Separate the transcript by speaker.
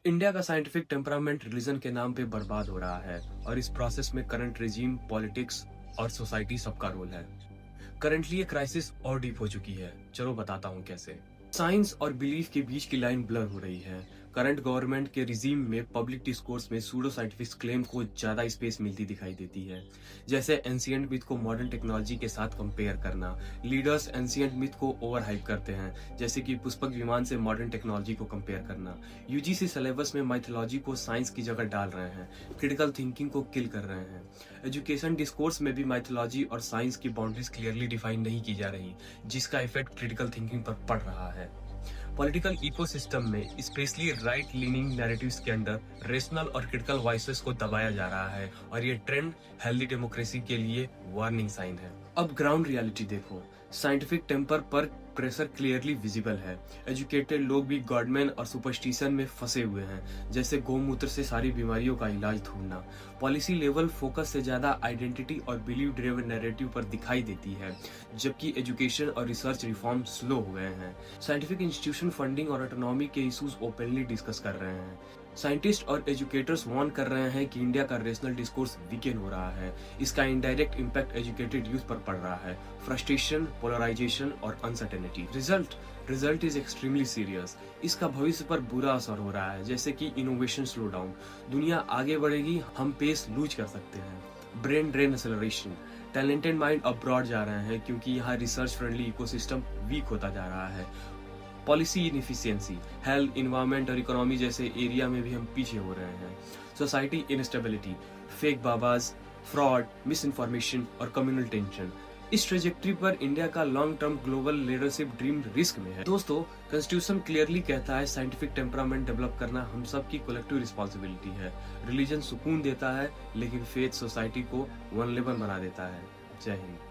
Speaker 1: India का scientific temperament religion के नाम पे बर्बाद हो रहा है और इस प्रोसेस में करंट रेजिम, पॉलिटिक्स और सोसाइटी सबका रोल है। करंटली ये क्राइसिस और डीप हो चुकी है। चलो बताता हूँ कैसे। साइंस और बिलीफ के बीच की लाइन ब्लर हो रही है। करंट गवर्नमेंट के रिजीम में पब्लिक डिस्कोर्स में सूडो साइंटिफिक क्लेम को ज्यादा स्पेस मिलती दिखाई देती है, जैसे एंशिएंट मिथ को मॉडर्न टेक्नोलॉजी के साथ कंपेयर करना। लीडर्स एंशिएंट मिथ को ओवर हाइप करते हैं, जैसे कि पुष्पक विमान से मॉडर्न टेक्नोलॉजी को कंपेयर करना। यूजीसी सिलेबस में माइथोलॉजी को साइंस की जगह डाल रहे हैं, क्रिटिकल थिंकिंग को किल कर रहे हैं। एजुकेशन डिस्कोर्स में भी माइथोलॉजी और साइंस की बाउंड्रीज क्लियरली डिफाइन नहीं की जा रही, जिसका इफेक्ट क्रिटिकल थिंकिंग पर पड़ रहा है। पॉलिटिकल इकोसिस्टम में स्पेशली राइट लीनिंग नैरेटिव्स के अंडर रेशनल और क्रिटिकल वॉइसेस को दबाया जा रहा है और ये ट्रेंड हेल्दी डेमोक्रेसी के लिए वार्निंग साइन है। अब ग्राउंड रियलिटी देखो। साइंटिफिक टेम्पर पर प्रेशर क्लियरली विजिबल है। एजुकेटेड लोग भी गॉडमैन और सुपरस्टिशन में फंसे हुए हैं, जैसे गौमूत्र से सारी बीमारियों का इलाज ढूंढना। पॉलिसी लेवल फोकस से ज्यादा आइडेंटिटी और बिलीव ड्रिवन नैरेटिव पर दिखाई देती है, जबकि एजुकेशन और रिसर्च रिफॉर्म स्लो हो गए हैं। साइंटिफिक इंस्टीट्यूशन फंडिंग और ऑटोनॉमी के इश्यूज ओपनली डिस्कस कर रहे हैं। साइंटिस्ट और एजुकेटर्स वार्न कर रहे हैं कि इंडिया का रेशनल डिस्कोर्स वीकेन हो रहा है। इसका इनडायरेक्ट इम्पैक्ट एजुकेटेड यूथ पर पड़ रहा है, फ्रस्ट्रेशन, पोलराइजेशन और uncertainty. Result is extremely serious. इसका भविष्य पर बुरा असर हो रहा है, जैसे कि इनोवेशन स्लो डाउन। दुनिया आगे बढ़ेगी, हम पेस लूज कर सकते हैं। Brain drain acceleration. Talented mind abroad जा रहे हैं क्योंकि यहाँ रिसर्च फ्रेंडली इकोसिस्टम वीक होता जा रहा है। पॉलिसी इनएफिशिएंसी, हेल्थ, इन्वायरमेंट और इकोनॉमी जैसे एरिया में भी हम पीछे हो रहे हैं। Society instability, fake babas, fraud, misinformation और कम्युनल टेंशन। इस ट्रेजेक्ट्री पर इंडिया का long term global leadership dream risk में है। दोस्तों, कॉन्स्टिट्यूशन क्लियरली कहता है साइंटिफिक टेम्परामेंट डेवलप करना हम सब की कलेक्टिव रिस्पॉन्सिबिलिटी है। रिलीजन सुकून देता है, लेकिन फेथ सोसाइटी को वनलेबल बना देता है। जय हिंद।